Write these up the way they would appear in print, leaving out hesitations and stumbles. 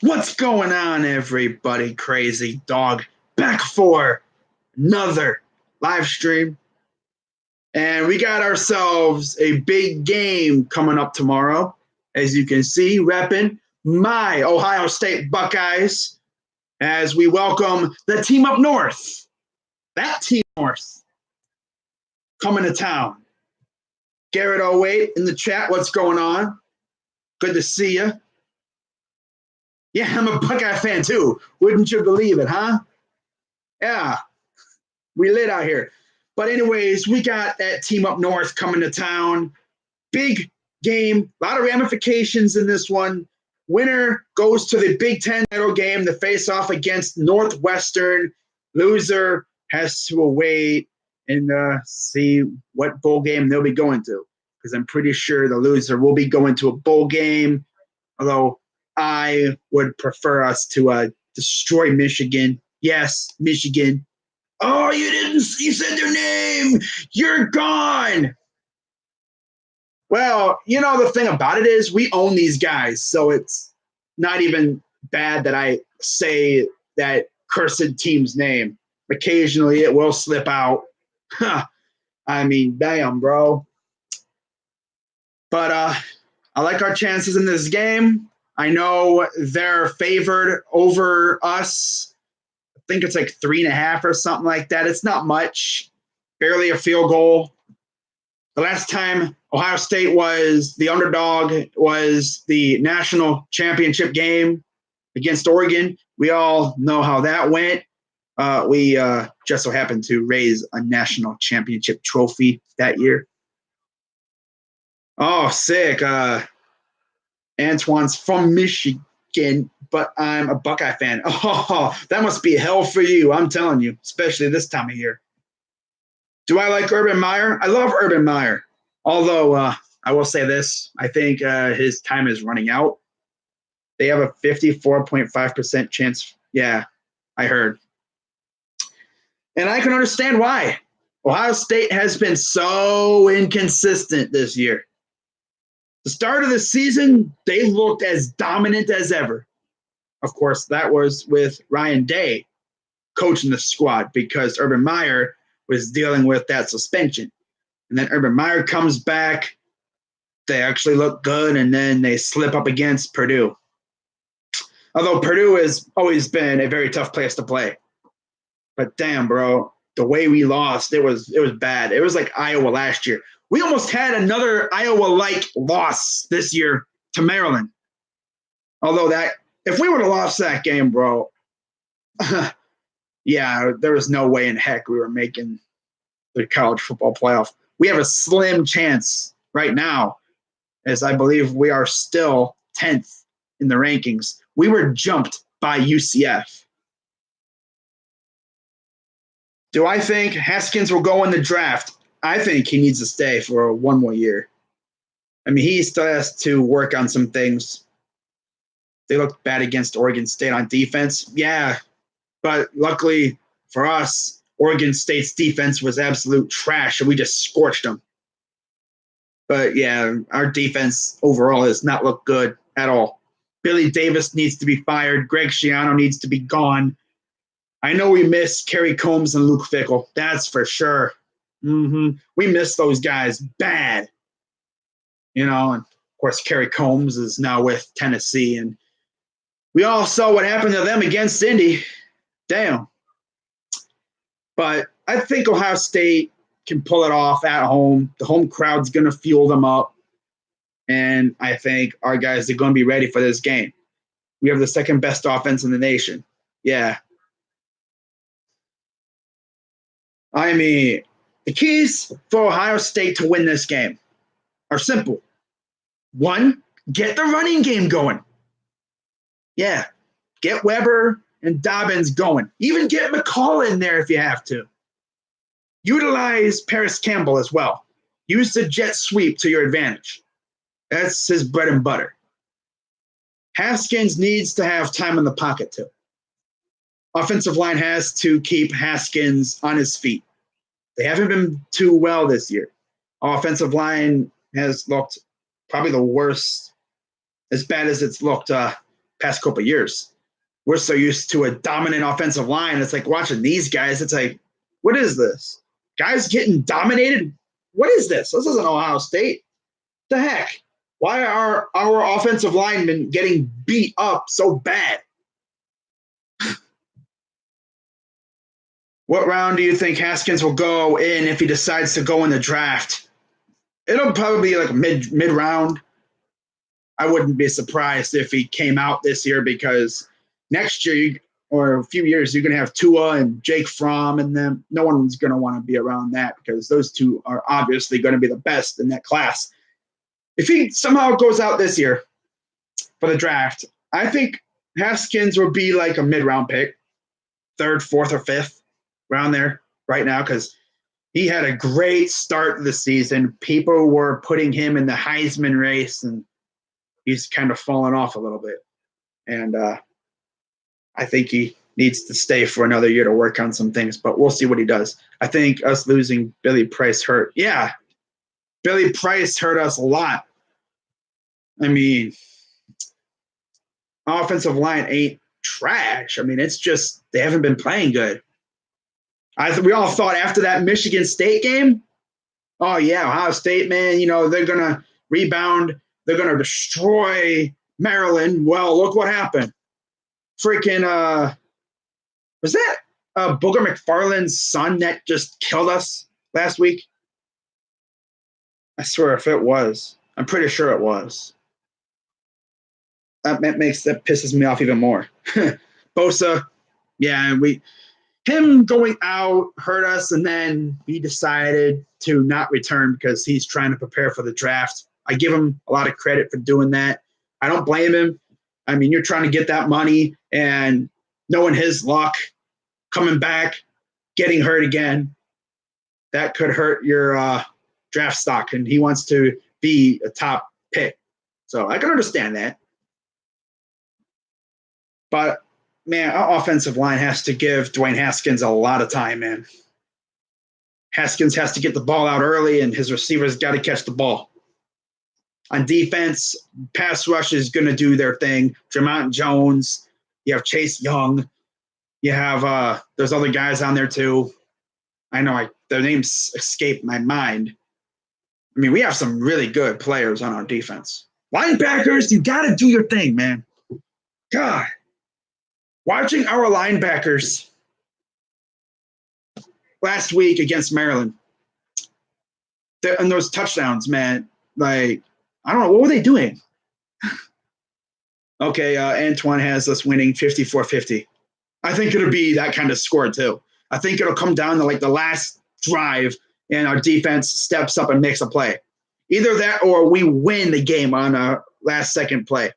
What's going on, everybody? Crazy Dog back for another live stream. And we got ourselves a big game coming up tomorrow. As you can see, repping my Ohio State Buckeyes as we welcome the team up north. That team north coming to town. Garrett 08 in the chat. What's going on? Good to see you. Yeah, I'm a Buckeye fan too. Wouldn't you believe it, huh? Yeah, we lit out here. But anyways, we got that team up north coming to town. Big game, a lot of ramifications in this one. Winner goes to the Big Ten title game to face off against Northwestern. Loser has to wait and see what bowl game they'll be going to, because I'm pretty sure the loser will be going to a bowl game, although I would prefer us to destroy Michigan. Yes, Michigan. Oh, you said their name. You're gone. Well, you know, the thing about it is we own these guys, so it's not even bad that I say that cursed team's name. Occasionally it will slip out. Huh. I mean, damn, bro. But I like our chances in this game. I know they're favored over us. I think it's like 3.5 or something like that. It's not much, barely a field goal. The last time Ohio State was the underdog was the national championship game against Oregon. We all know how that went. We just so happened to raise a national championship trophy that year. Oh, sick. Antoine's from Michigan, but I'm a Buckeye fan. Oh, that must be hell for you, I'm telling you, especially this time of year. Do I like Urban Meyer? I love Urban Meyer, although I will say this. I think his time is running out. They have a 54.5% chance. Yeah, I heard. And I can understand why. Ohio State has been so inconsistent this year. The start of the season, they looked as dominant as ever. Of course, that was with Ryan Day coaching the squad because Urban Meyer was dealing with that suspension. And then Urban Meyer comes back. They actually look good, and then they slip up against Purdue. Although Purdue has always been a very tough place to play. But damn, bro, the way we lost, it was bad. It was like Iowa last year. We almost had another Iowa-like loss this year to Maryland. Although that, if we would have lost that game, bro, yeah, there was no way in heck we were making the college football playoff. We have a slim chance right now, as I believe we are still 10th in the rankings. We were jumped by UCF. Do I think Haskins will go in the draft? I think he needs to stay for one more year. I mean, he still has to work on some things. They looked bad against Oregon State on defense. Yeah, but luckily for us, Oregon State's defense was absolute trash, and we just scorched them. But, yeah, our defense overall has not looked good at all. Billy Davis needs to be fired. Greg Schiano needs to be gone. I know we miss Kerry Combs and Luke Fickell. That's for sure. We miss those guys bad. You know, and of course, Kerry Combs is now with Tennessee, and we all saw what happened to them against Indy. Damn. But I think Ohio State can pull it off at home. The home crowd's going to fuel them up, and I think our guys are going to be ready for this game. We have the second best offense in the nation. Yeah. I mean, the keys for Ohio State to win this game are simple. 1, get the running game going. Yeah, get Weber and Dobbins going. Even get McCall in there if you have to. Utilize Paris Campbell as well. Use the jet sweep to your advantage. That's his bread and butter. Haskins needs to have time in the pocket too. Offensive line has to keep Haskins on his feet. They haven't been too well this year. Offensive line has looked probably the worst, as bad as it's looked past couple of years. We're so used to a dominant offensive line. It's like watching these guys. It's like, what is this? Guys getting dominated? What is this? This isn't Ohio State. The heck? Why are our offensive linemen getting beat up so bad? What round do you think Haskins will go in if he decides to go in the draft? It'll probably be like mid round. I wouldn't be surprised if he came out this year because next year or a few years you're going to have Tua and Jake Fromm, and then no one's going to want to be around that because those two are obviously going to be the best in that class. If he somehow goes out this year for the draft, I think Haskins will be like a mid-round pick, third, fourth, or fifth, around there right now because he had a great start of the season. People were putting him in the Heisman race, and he's kind of fallen off a little bit. And I think he needs to stay for another year to work on some things, but we'll see what he does. I think us losing Billy Price hurt. Yeah, Billy Price hurt us a lot. I mean, offensive line ain't trash. I mean, it's just they haven't been playing good. We all thought after that Michigan State game, oh, yeah, Ohio State, man, they're going to rebound. They're going to destroy Maryland. Well, look what happened. Freaking, was that Booger McFarland's son that just killed us last week? I swear if it was. I'm pretty sure it was. That pisses me off even more. Bosa, yeah, him going out hurt us, and then he decided to not return because he's trying to prepare for the draft. I give him a lot of credit for doing that. I don't blame him. I mean, you're trying to get that money, and knowing his luck, coming back, getting hurt again, that could hurt your draft stock, and he wants to be a top pick. So I can understand that. But, man, our offensive line has to give Dwayne Haskins a lot of time, man. Haskins has to get the ball out early, and his receivers got to catch the ball. On defense, pass rush is going to do their thing. Jermont Jones, you have Chase Young. You have there's other guys on there too. I know their names escape my mind. I mean, we have some really good players on our defense. Linebackers, you got to do your thing, man. God. Watching our linebackers last week against Maryland, and those touchdowns, man, like, I don't know, what were they doing? Okay, Antoine has us winning 54-50. I think it'll be that kind of score, too. I think it'll come down to, like, the last drive, and our defense steps up and makes a play. Either that or we win the game on a last-second play.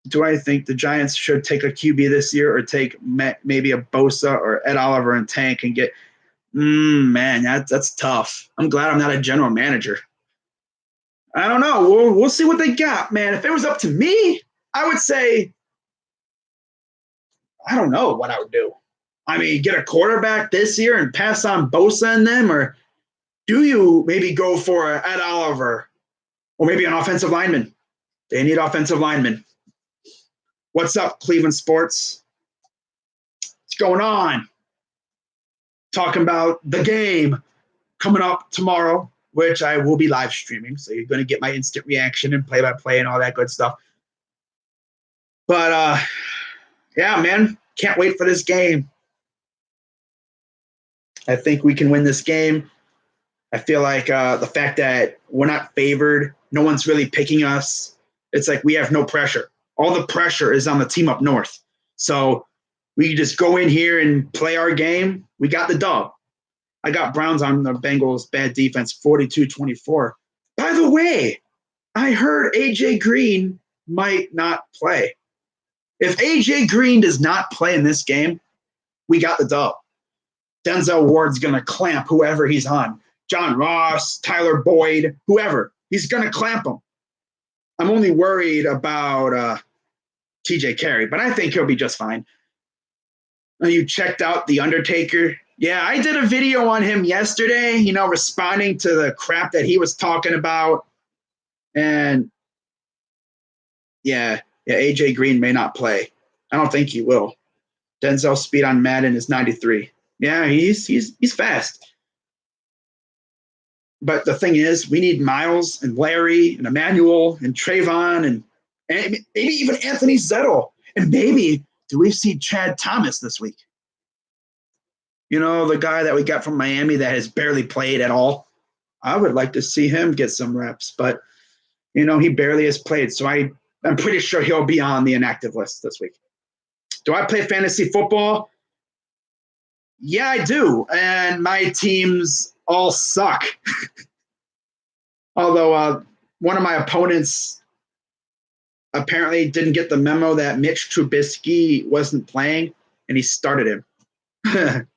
Do I think the Giants should take a QB this year or take maybe a Bosa or Ed Oliver and tank and get man, that's tough. I'm glad I'm not a general manager. I don't know. We'll see what they got, man. If it was up to me, I would say I don't know what I would do. I mean, get a quarterback this year and pass on Bosa and them, or do you maybe go for Ed Oliver or maybe an offensive lineman? They need offensive linemen. What's up, Cleveland sports? What's going on? Talking about the game coming up tomorrow, which I will be live streaming. So you're going to get my instant reaction and play-by-play and all that good stuff. But, yeah, man, can't wait for this game. I think we can win this game. I feel like the fact that we're not favored, no one's really picking us. It's like we have no pressure. All the pressure is on the team up north. So we just go in here and play our game. We got the dub. I got Browns on the Bengals' bad defense, 42-24. By the way, I heard A.J. Green might not play. If A.J. Green does not play in this game, we got the dub. Denzel Ward's going to clamp whoever he's on. John Ross, Tyler Boyd, whoever. He's going to clamp him. I'm only worried about TJ Carey, but I think he'll be just fine. You checked out The Undertaker? Yeah, I did a video on him yesterday, responding to the crap that he was talking about. And Yeah, AJ Green may not play. I don't think he will. Denzel's speed on Madden is 93. Yeah, he's fast. But the thing is, we need Miles and Larry and Emmanuel and Trayvon and maybe even Anthony Zettel. And maybe do we see Chad Thomas this week? You know, the guy that we got from Miami that has barely played at all. I would like to see him get some reps, but you know, he barely has played. So I'm pretty sure he'll be on the inactive list this week. Do I play fantasy football? Yeah, I do. And my teams all suck. Although one of my opponents apparently didn't get the memo that Mitch Trubisky wasn't playing, and he started him.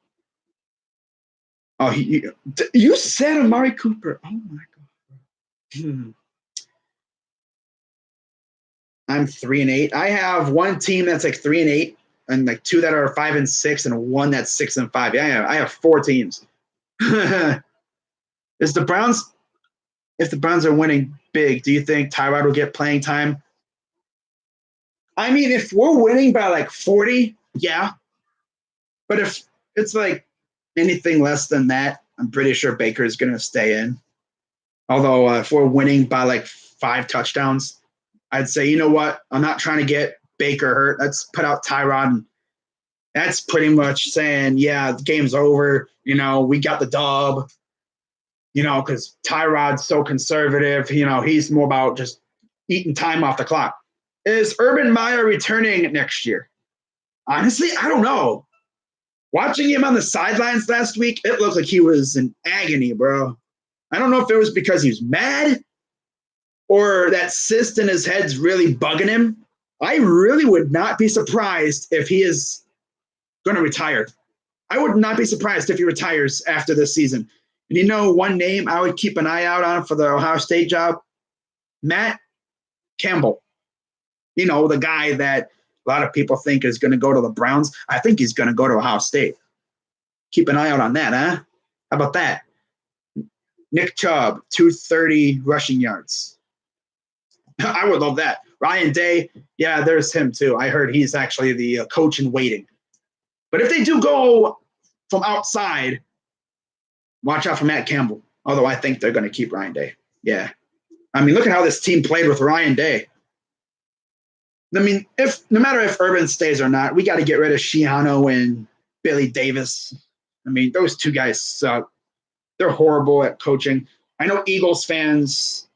Oh, you said Amari Cooper. Oh my god. I'm 3-8. I have one team that's like 3-8, and like two that are 5-6, and one that's 6-5. Yeah, I have 4 teams. Is the Browns? If the Browns are winning big, do you think Tyrod will get playing time? I mean, if we're winning by like 40, yeah. But if it's like anything less than that, I'm pretty sure Baker is going to stay in. Although if we're winning by like 5 touchdowns, I'd say, you know what? I'm not trying to get Baker hurt. Let's put out Tyrod. That's pretty much saying, yeah, the game's over. You know, we got the dub. You know, because Tyrod's so conservative. You know, he's more about just eating time off the clock. Is Urban Meyer returning next year? Honestly, I don't know. Watching him on the sidelines last week, it looked like he was in agony, bro. I don't know if it was because he was mad or that cyst in his head's really bugging him. I really would not be surprised if he is going to retire. I would not be surprised if he retires after this season. And you know, one name I would keep an eye out on for the Ohio State job? Matt Campbell. You know, the guy that a lot of people think is going to go to the Browns. I think he's going to go to Ohio State. Keep an eye out on that, huh? How about that? Nick Chubb, 230 rushing yards. I would love that. Ryan Day, yeah, there's him too. I heard he's actually the coach in waiting. But if they do go from outside, watch out for Matt Campbell. Although I think they're going to keep Ryan Day. Yeah. I mean, look at how this team played with Ryan Day. I mean, no matter if Urban stays or not, we got to get rid of Shiano and Billy Davis. I mean, those two guys suck. They're horrible at coaching. I know Eagles fans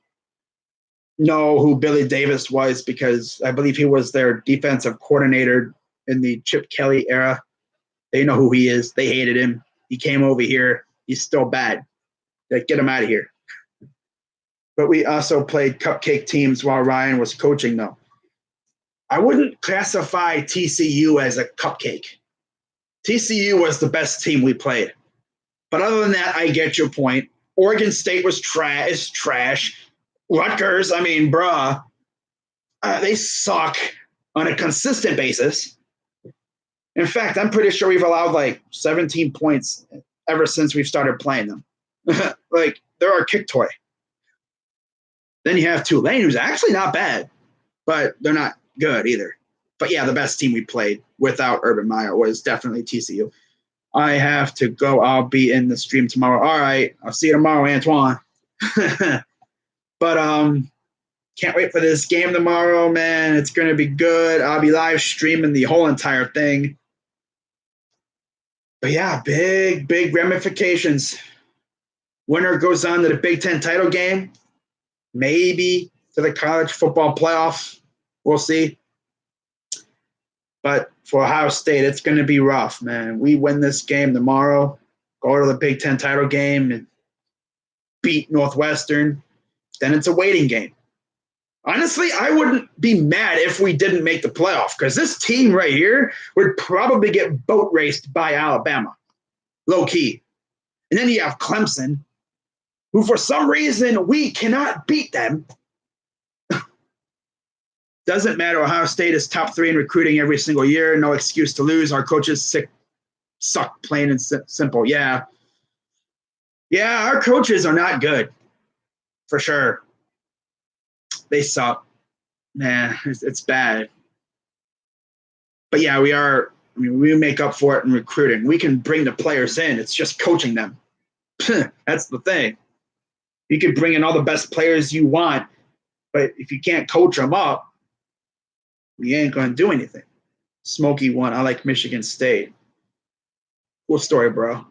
know who Billy Davis was because I believe he was their defensive coordinator in the Chip Kelly era. They know who he is. They hated him. He came over here. He's still bad. Like, get him out of here. But we also played cupcake teams while Ryan was coaching, though. I wouldn't classify TCU as a cupcake. TCU was the best team we played. But other than that, I get your point. Oregon State was trash. Rutgers, I mean, bruh, they suck on a consistent basis. In fact, I'm pretty sure we've allowed like 17 points ever since we've started playing them. Like, they're our kick toy. Then you have Tulane, who's actually not bad, but they're not good either. But yeah, the best team we played without Urban Meyer was definitely TCU. I have to go. I'll be in the stream tomorrow. All right. I'll see you tomorrow, Antoine. But can't wait for this game tomorrow, man. It's going to be good. I'll be live streaming the whole entire thing. But yeah, big ramifications. Winner goes on to the Big Ten title game, maybe to the college football playoff. We'll see. But for Ohio State, it's going to be rough, man. We win this game tomorrow, go to the Big Ten title game, and beat Northwestern. Then it's a waiting game. Honestly, I wouldn't be mad if we didn't make the playoff because this team right here would probably get boat raced by Alabama, low key. And then you have Clemson, who for some reason we cannot beat them. Doesn't matter. Ohio State is top 3 in recruiting every single year. No excuse to lose. Our coaches suck, plain and simple. Yeah. Yeah, our coaches are not good, for sure. They suck. Nah, it's bad. But yeah, we are. I mean, we make up for it in recruiting. We can bring the players in. It's just coaching them. That's the thing. You could bring in all the best players you want, but if you can't coach them up, you ain't going to do anything. Smokey won. I like Michigan State. Cool story, bro.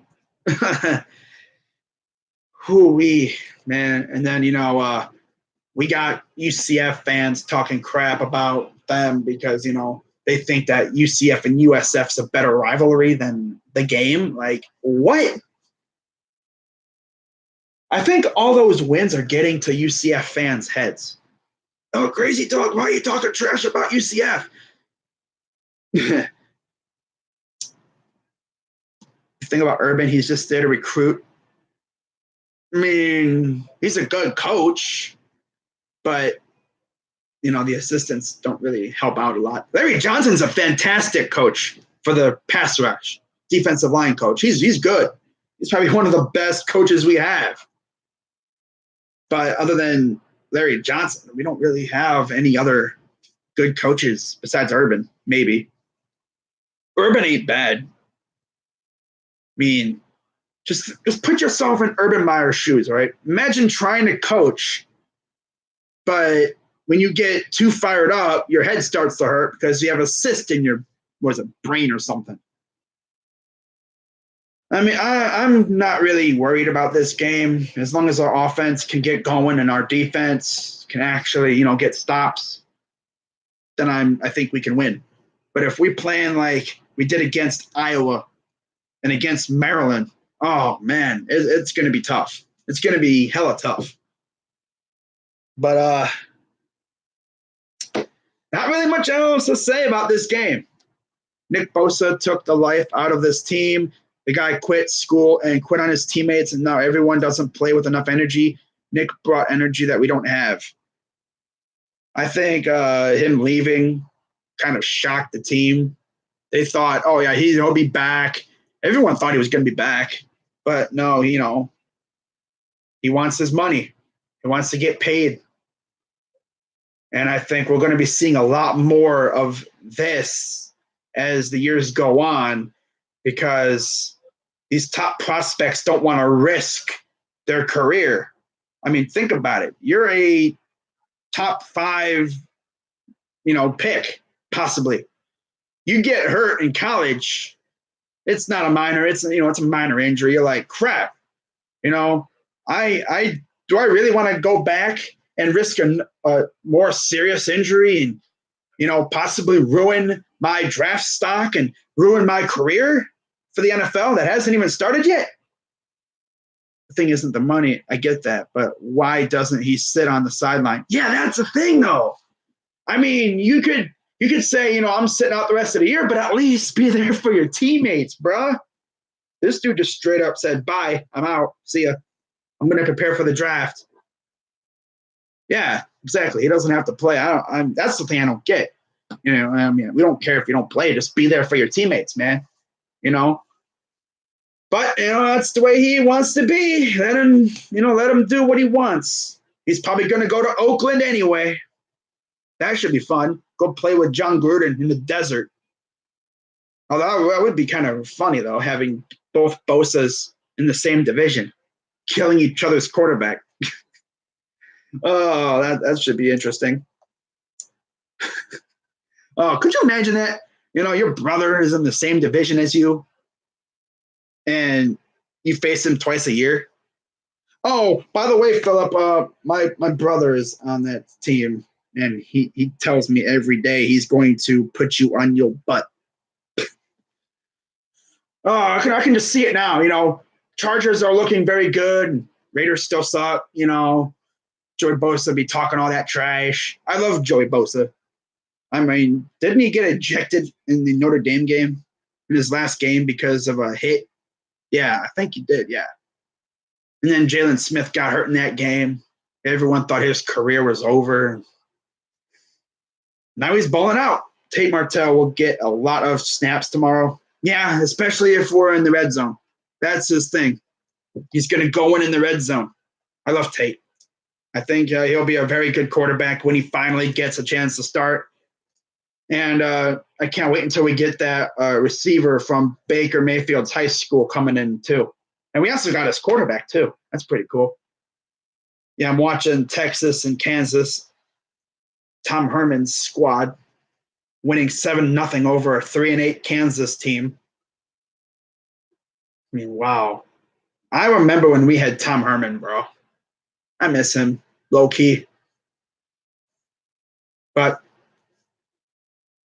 Who we, man. And then, we got UCF fans talking crap about them because, they think that UCF and USF's a better rivalry than the game. Like, what? I think all those wins are getting to UCF fans' heads. Oh, crazy dog, why are you talking trash about UCF? The thing about Urban, he's just there to recruit. I mean, he's a good coach, but the assistants don't really help out a lot. Larry Johnson's a fantastic coach for the pass rush, defensive line coach. He's good. He's probably one of the best coaches we have. But other than Larry Johnson, we don't really have any other good coaches besides Urban, maybe. Urban ain't bad. I mean, just put yourself in Urban Meyer's shoes, all right? Imagine trying to coach, but when you get too fired up, your head starts to hurt because you have a cyst in your brain or something. I mean, I'm not really worried about this game as long as our offense can get going and our defense can actually, get stops. Then I think we can win. But if we plan like we did against Iowa and against Maryland, oh man, it's going to be tough. It's going to be hella tough. But not really much else to say about this game. Nick Bosa took the life out of this team. The guy quit school and quit on his teammates, and now everyone doesn't play with enough energy. Nick brought energy that we don't have. I think him leaving kind of shocked the team. They thought, oh, yeah, he'll be back. Everyone thought he was going to be back. But no, he wants his money. He wants to get paid. And I think we're going to be seeing a lot more of this as the years go on because these top prospects don't want to risk their career. I mean, think about it. You're a top 5, pick, possibly. You get hurt in college, it's not a minor, it's a minor injury. You're like, crap. I do I really want to go back and risk a more serious injury and, possibly ruin my draft stock and ruin my career for the NFL that hasn't even started yet? The thing isn't the money. I get that. But why doesn't he sit on the sideline? Yeah, that's the thing, though. I mean, you could say, I'm sitting out the rest of the year, but at least be there for your teammates, bruh. This dude just straight up said, bye, I'm out. See ya. I'm going to prepare for the draft. Yeah, exactly. He doesn't have to play. That's the thing I don't get. We don't care if you don't play. Just be there for your teammates, man. But that's the way he wants to be. Let him do what he wants. He's probably going to go to Oakland anyway. That should be fun. Go play with John Gruden in the desert. Although that would be kind of funny though, having both Bosas in the same division, killing each other's quarterback. Oh, that should be interesting. Oh, could you imagine that? Your brother is in the same division as you, and you face him twice a year. Oh, by the way, Philip, my brother is on that team, and he tells me every day he's going to put you on your butt. Oh, I can just see it now. Chargers are looking very good. Raiders still suck. Joey Bosa be talking all that trash. I love Joey Bosa. I mean, didn't he get ejected in the Notre Dame game in his last game because of a hit? Yeah, I think he did, yeah. And then Jalen Smith got hurt in that game. Everyone thought his career was over. Now he's balling out. Tate Martell will get a lot of snaps tomorrow. Yeah, especially if we're in the red zone. That's his thing. He's going to go in the red zone. I love Tate. I think he'll be a very good quarterback when he finally gets a chance to start. And I can't wait until we get that receiver from Baker Mayfield's high school coming in, too. And we also got his quarterback, too. That's pretty cool. Yeah, I'm watching Texas and Kansas. Tom Herman's squad winning 7-0 over a 3-8 Kansas team. I mean, wow. I remember when we had Tom Herman, bro. I miss him, low key. But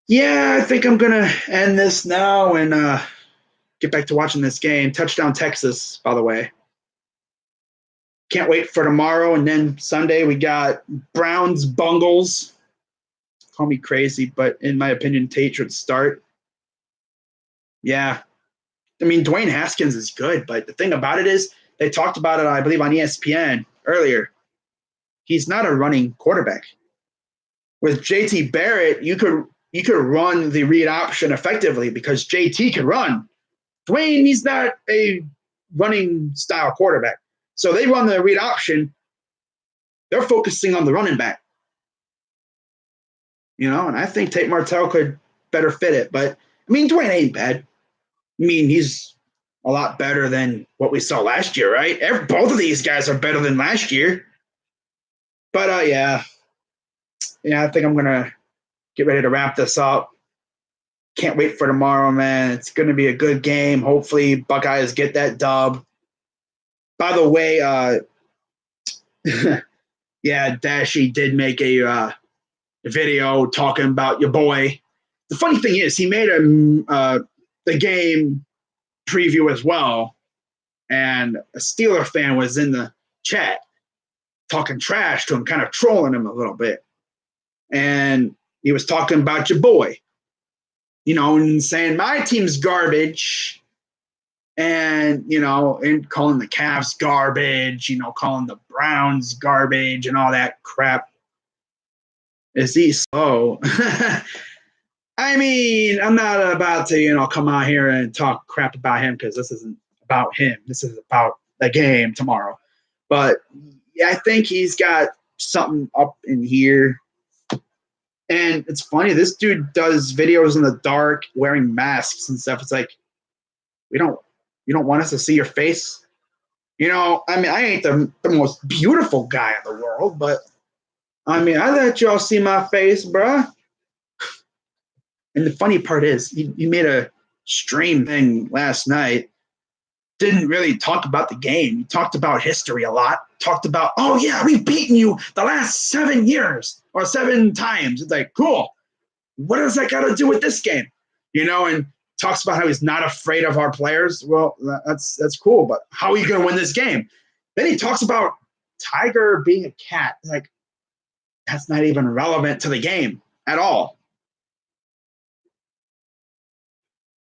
yeah, I think I'm gonna end this now and get back to watching this game. Touchdown Texas, by the way. Can't wait for tomorrow, and then Sunday we got Browns Bungles. Call me crazy, but in my opinion, Tate should start. Yeah, I mean Dwayne Haskins is good, but the thing about it is they talked about it, I believe, on ESPN earlier. He's not a running quarterback. With JT Barrett, you could run the read option effectively because JT could run. Dwayne, he's not a running style quarterback. So they run the read option. They're focusing on the running back. And I think Tate Martell could better fit it. But, I mean, Dwayne ain't bad. I mean, he's a lot better than what we saw last year, right? Both of these guys are better than last year. But, yeah, I think I'm going to get ready to wrap this up. Can't wait for tomorrow, man. It's going to be a good game. Hopefully, Buckeyes get that dub. By the way, yeah, Dashy did make a video talking about your boy. The funny thing is, he made the game preview as well, and a Steeler fan was in the chat talking trash to him, kind of trolling him a little bit. And he was talking about your boy, and saying my team's garbage. And, and calling the Cavs garbage, calling the Browns garbage and all that crap. Is he slow? I mean, I'm not about to, come out here and talk crap about him because this isn't about him. This is about the game tomorrow. But yeah, I think he's got something up in here. And it's funny, this dude does videos in the dark wearing masks and stuff. It's like, you don't want us to see your face? I mean, I ain't the most beautiful guy in the world, but I mean, I let y'all see my face, bruh. And the funny part is, he made a stream thing last night. Didn't really talk about the game. He talked about history a lot. Talked about, oh yeah, we've beaten you the last 7 years or 7 times. It's like, cool. What does that got to do with this game? And talks about how he's not afraid of our players. Well, that's cool, but how are you going to win this game? Then he talks about Tiger being a cat. Like, that's not even relevant to the game at all.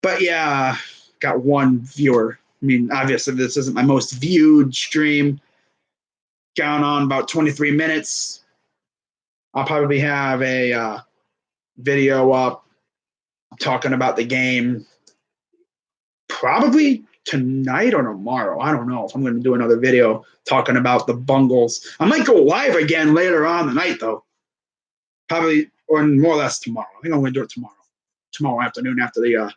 But yeah, got one viewer. I mean, obviously this isn't my most viewed stream. Gone on about 23 minutes. I'll probably have a video up talking about the game probably tonight or tomorrow. I don't know if I'm going to do another video talking about the Bungles. I might go live again later on the night, though. Probably, or more or less tomorrow. I think I'm going to do it tomorrow. Tomorrow afternoon after the,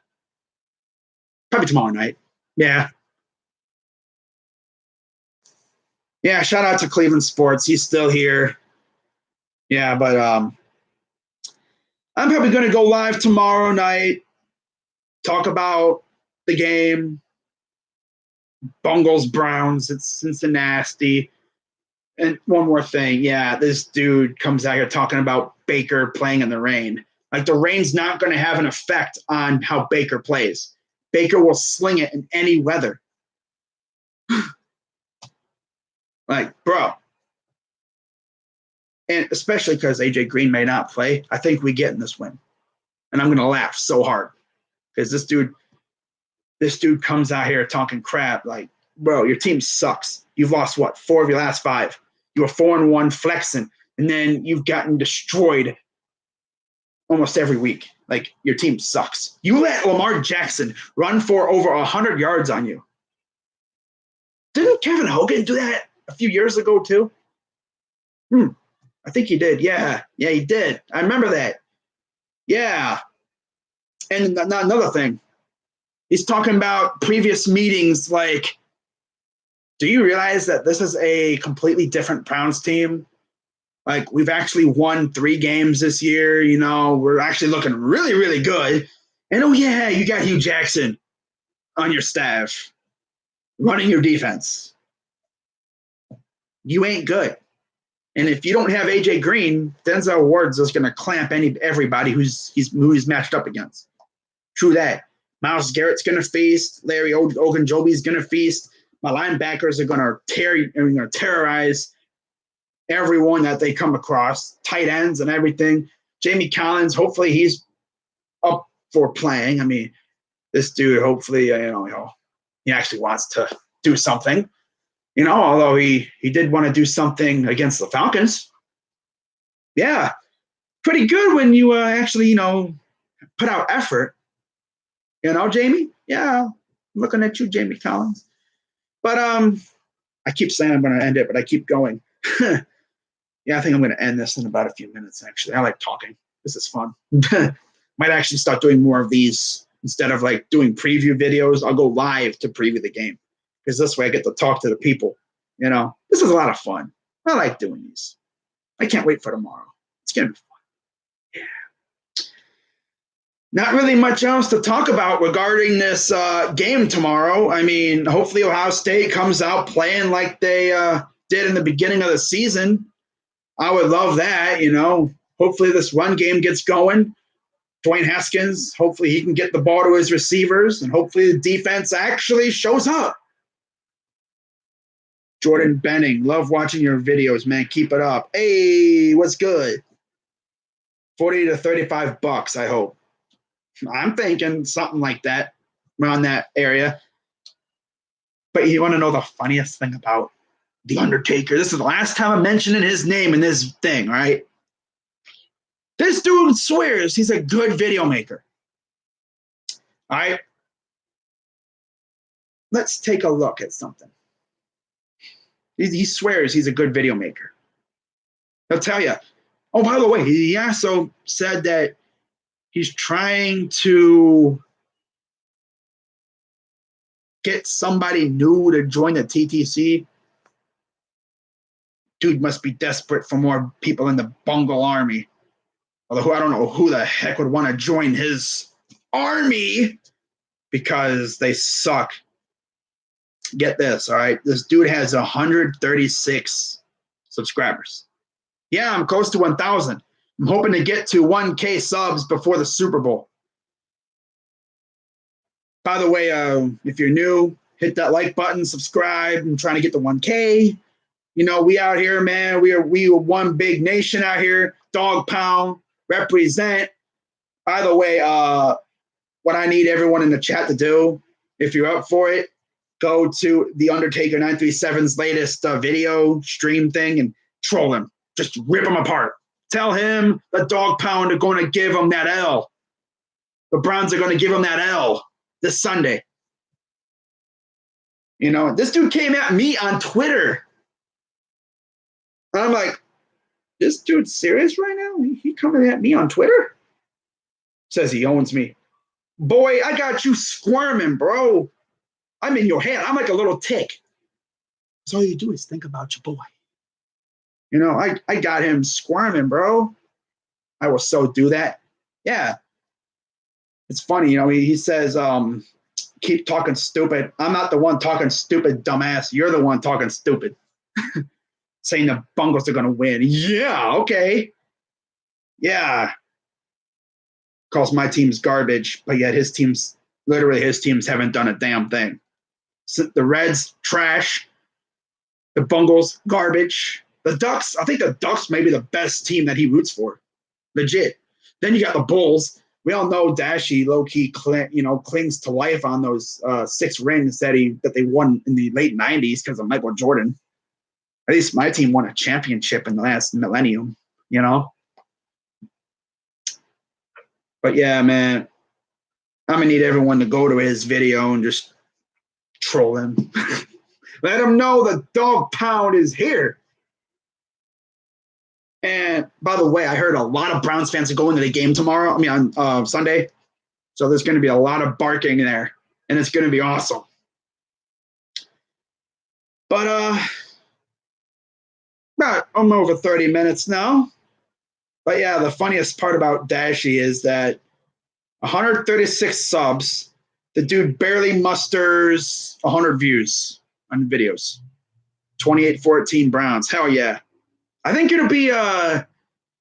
probably tomorrow night. Yeah. Yeah, shout out to Cleveland Sports. He's still here. Yeah, but I'm probably going to go live tomorrow night, talk about the game, Bungles, Browns, it's Cincinnati. And one more thing, yeah, this dude comes out here talking about Baker playing in the rain. Like, the rain's not going to have an effect on how Baker plays. Baker will sling it in any weather. Like, bro. And especially because AJ Green may not play, I think we get in this win. And I'm going to laugh so hard because this dude comes out here talking crap. Like, bro, your team sucks. You've lost, what, 4 of your last 5. You were 4-1 flexing, and then you've gotten destroyed almost every week. Like, your team sucks. You let Lamar Jackson run for over 100 yards on you. Didn't Kevin Hogan do that a few years ago too? I think he did. Yeah, he did. I remember that. Yeah. And another thing, he's talking about previous meetings. Like, do you realize that this is a completely different Browns team? Like, we've actually won 3 games this year. We're actually looking really, really good. And oh yeah, you got Hugh Jackson on your staff running your defense. You ain't good. And if you don't have AJ Green, Denzel Ward's just going to clamp everybody who's matched up against. True that. Myles Garrett's going to feast. Larry Ogunjobi's going to feast. My linebackers are going to terrorize everyone that they come across. Tight ends and everything. Jamie Collins, hopefully he's up for playing. I mean, this dude, hopefully, he actually wants to do something. Although he did want to do something against the Falcons. Yeah, pretty good when you actually, put out effort. Jamie? Yeah, I'm looking at you, Jamie Collins. But I keep saying I'm going to end it, but I keep going. Yeah, I think I'm going to end this in about a few minutes, actually. I like talking. This is fun. Might actually start doing more of these. Instead of like doing preview videos, I'll go live to preview the game. Because this way I get to talk to the people. This is a lot of fun. I like doing these. I can't wait for tomorrow. It's going to be fun. Yeah. Not really much else to talk about regarding this game tomorrow. I mean, hopefully Ohio State comes out playing like they did in the beginning of the season. I would love that, Hopefully this run game gets going. Dwayne Haskins, hopefully he can get the ball to his receivers, and hopefully the defense actually shows up. Jordan Benning, love watching your videos, man. Keep it up. Hey, what's good? 40 to 35 bucks, I hope. I'm thinking something like that, around that area. But you want to know the funniest thing about The Undertaker? This is the last time I'm mentioning his name in this thing, right? This dude swears he's a good video maker. All right? Let's take a look at something. He swears he's a good video maker. He'll tell you. Oh, by the way, he also said that he's trying to get somebody new to join the TTC. Dude must be desperate for more people in the Bungle army. Although I don't know who the heck would want to join his army because they suck. Get this, all right? This dude has 136 subscribers. Yeah, I'm close to 1,000. I'm hoping to get to 1K subs before the Super Bowl. By the way, if you're new, hit that like button, subscribe. I'm trying to get to 1K. We out here, man. We are one big nation out here. Dog pound, represent. By the way, what I need everyone in the chat to do, if you're up for it, go to the Undertaker 937's latest video stream thing and troll him. Just rip him apart. Tell him the dog pound are going to give him that L. The Browns are going to give him that L this Sunday. This dude came at me on Twitter. And I'm like, this dude's serious right now? He coming at me on Twitter? Says he owns me. Boy, I got you squirming, bro. I'm in your head. I'm like a little tick. So all you do is think about your boy. I got him squirming, bro. I will so do that. Yeah. It's funny, he says, keep talking stupid. I'm not the one talking stupid, dumbass. You're the one talking stupid. Saying the Bungles are going to win. Yeah, okay. Yeah. Calls my team's garbage, but yet his teams haven't done a damn thing. So the Reds, trash. The Bungles, garbage. The Ducks, I think the Ducks may be the best team that he roots for. Legit. Then you got the Bulls. We all know Dashy low-key clings to life on those 6 rings that they won in the late 90s because of Michael Jordan. At least my team won a championship in the last millennium, But yeah, man, I'm going to need everyone to go to his video and just troll him. Let him know the dog pound is here. And by the way, I heard a lot of Browns fans are going to the game tomorrow. I mean, on Sunday. So there's going to be a lot of barking there, and it's going to be awesome. But I'm over 30 minutes now. But yeah, the funniest part about Dashy is that 136 subs, the dude barely musters 100 views on videos. 28-14 Browns. Hell yeah. I think it'll be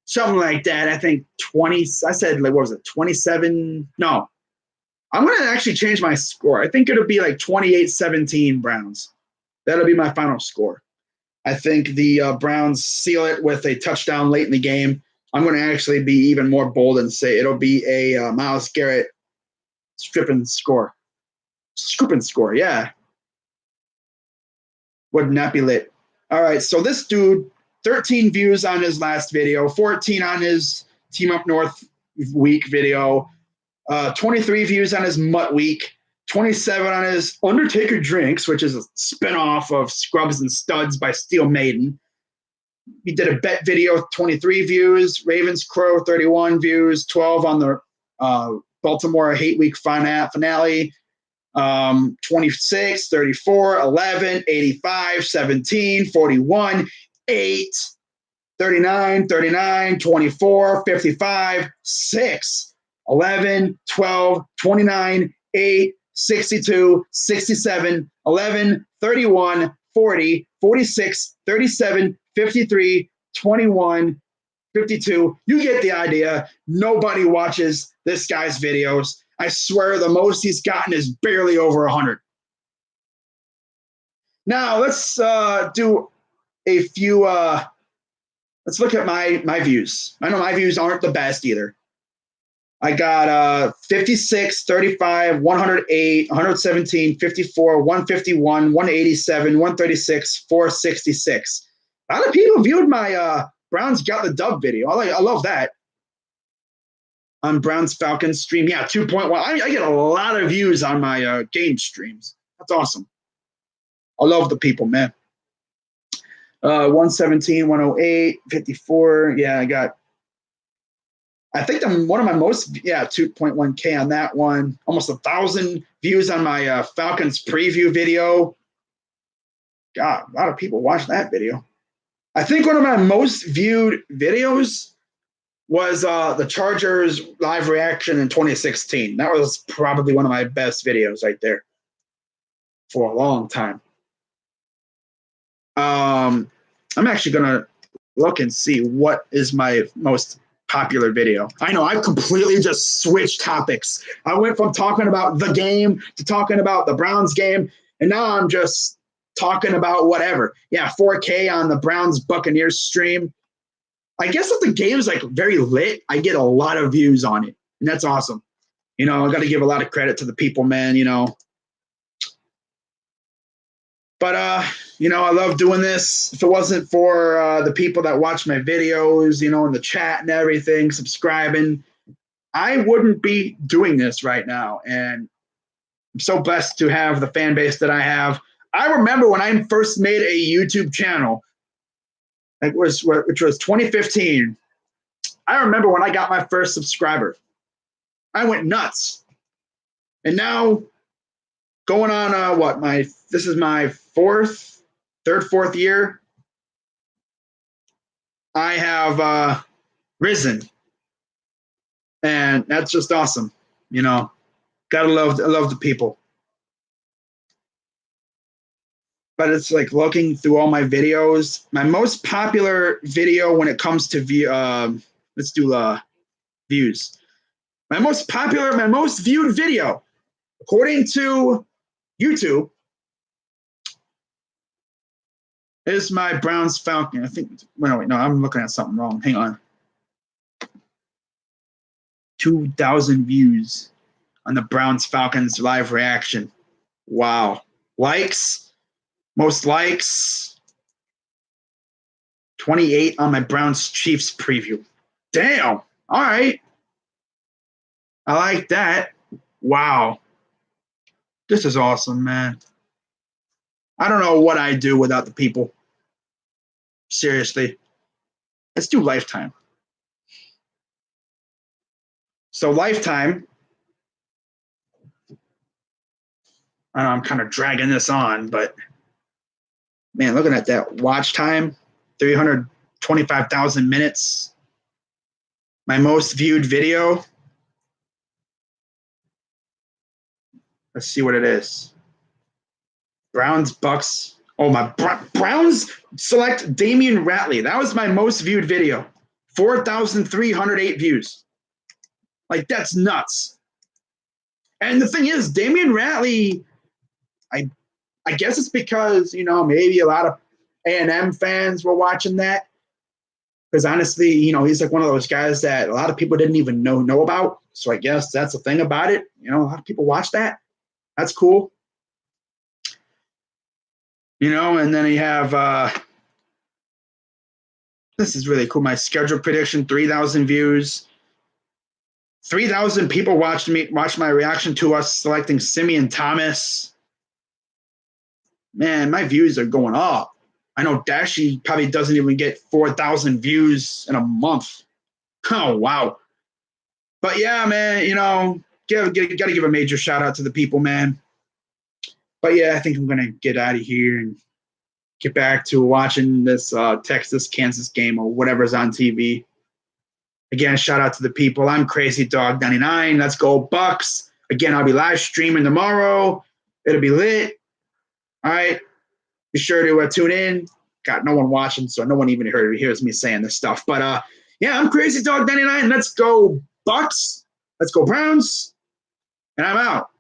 something like that. I think 20. I said, like, what was it? 27. No, I'm going to actually change my score. I think it'll be like 28-17 Browns. That'll be my final score. I think the Browns seal it with a touchdown late in the game. I'm going to actually be even more bold and say it'll be a Myles Garrett scooping score, yeah. Would not be lit. All right, so this dude, 13 views on his last video, 14 on his Team Up North week video, 23 views on his Mutt week, 27 on his Undertaker Drinks, which is a spinoff of Scrubs and Studs by Steel Maiden. He did a bet video, 23 views, Ravens Crow, 31 views, 12 on the Baltimore Hate Week finale, 26, 34, 11, 85, 17, 41, 8, 39, 39, 24, 55, 6, 11, 12, 29, 8, 62, 67, 11, 31, 40, 46, 37, 53, 21, 52. You get the idea. Nobody watches this guy's videos. I swear the most he's gotten is barely over 100. Now let's do a few. Let's look at my views. I know my views aren't the best either. I got 56, 35, 108, 117, 54, 151, 187, 136, 466. A lot of people viewed my Browns got the dub video. I love that. On Browns Falcons stream. Yeah, 2.1. I get a lot of views on my game streams. That's awesome. I love the people, man. 117, 108, 54. Yeah, I think one of my most, 2.1K on that one. Almost 1,000 views on my Falcons preview video. God, a lot of people watch that video. I think one of my most viewed videos was the Chargers live reaction in 2016. That was probably one of my best videos right there for a long time. I'm actually going to look and see what is my most popular video. I know I completely just switched topics. I went from talking about the game to talking about the Browns game, and now I'm just talking about whatever. Yeah, 4K on the Browns Buccaneers stream. I guess if the game's like very lit, I get a lot of views on it, and that's awesome. I got to give a lot of credit to the people, man. But I love doing this. If it wasn't for the people that watch my videos, in the chat and everything, subscribing, I wouldn't be doing this right now. And I'm so blessed to have the fan base that I have. I remember when I first made a YouTube channel, which was 2015. I remember when I got my first subscriber. I went nuts. And now, going on this is my third, fourth year, I have risen. And that's just awesome. Gotta love the people. But it's like looking through all my videos. My most popular video when it comes to let's do views. My most viewed video, according to YouTube, is my Browns Falcon. I think. No, I'm looking at something wrong. Hang on. 2,000 views on the Browns Falcons live reaction. Wow. Likes. Most likes. 28 on my Browns Chiefs preview. Damn. All right. I like that. Wow. This is awesome, man. I don't know what I'd do without the people. Seriously. Let's do Lifetime. So Lifetime, I know I'm kind of dragging this on, but man, looking at that watch time, 325,000 minutes. My most viewed video. Let's see what it is. Browns, Bucks. Oh, my Browns select Damian Ratley. That was my most viewed video. 4,308 views. Like, that's nuts. And the thing is, Damian Ratley, I guess it's because, you know, maybe a lot of A&M fans were watching that. Because honestly, you know, he's like one of those guys that a lot of people didn't even know about. So I guess that's the thing about it. You know, a lot of people watch that. That's cool. You know, and then you have, this is really cool. My schedule prediction, 3,000 views. 3,000 people watched my reaction to us selecting Simeon Thomas. Man, my views are going up. I know Dashi probably doesn't even get 4,000 views in a month. Oh, wow. But yeah, man, you know, got to give a major shout out to the people, man. But yeah, I think I'm going to get out of here and get back to watching this Texas-Kansas game or whatever's on TV. Again, shout out to the people. I'm Crazy Dog 99. Let's go Bucks. Again, I'll be live streaming tomorrow. It'll be lit. All right. Be sure to tune in. Got no one watching, so no one even hears me saying this stuff. But yeah, I'm Crazy Dog 99. Let's go Bucks. Let's go Browns. And I'm out.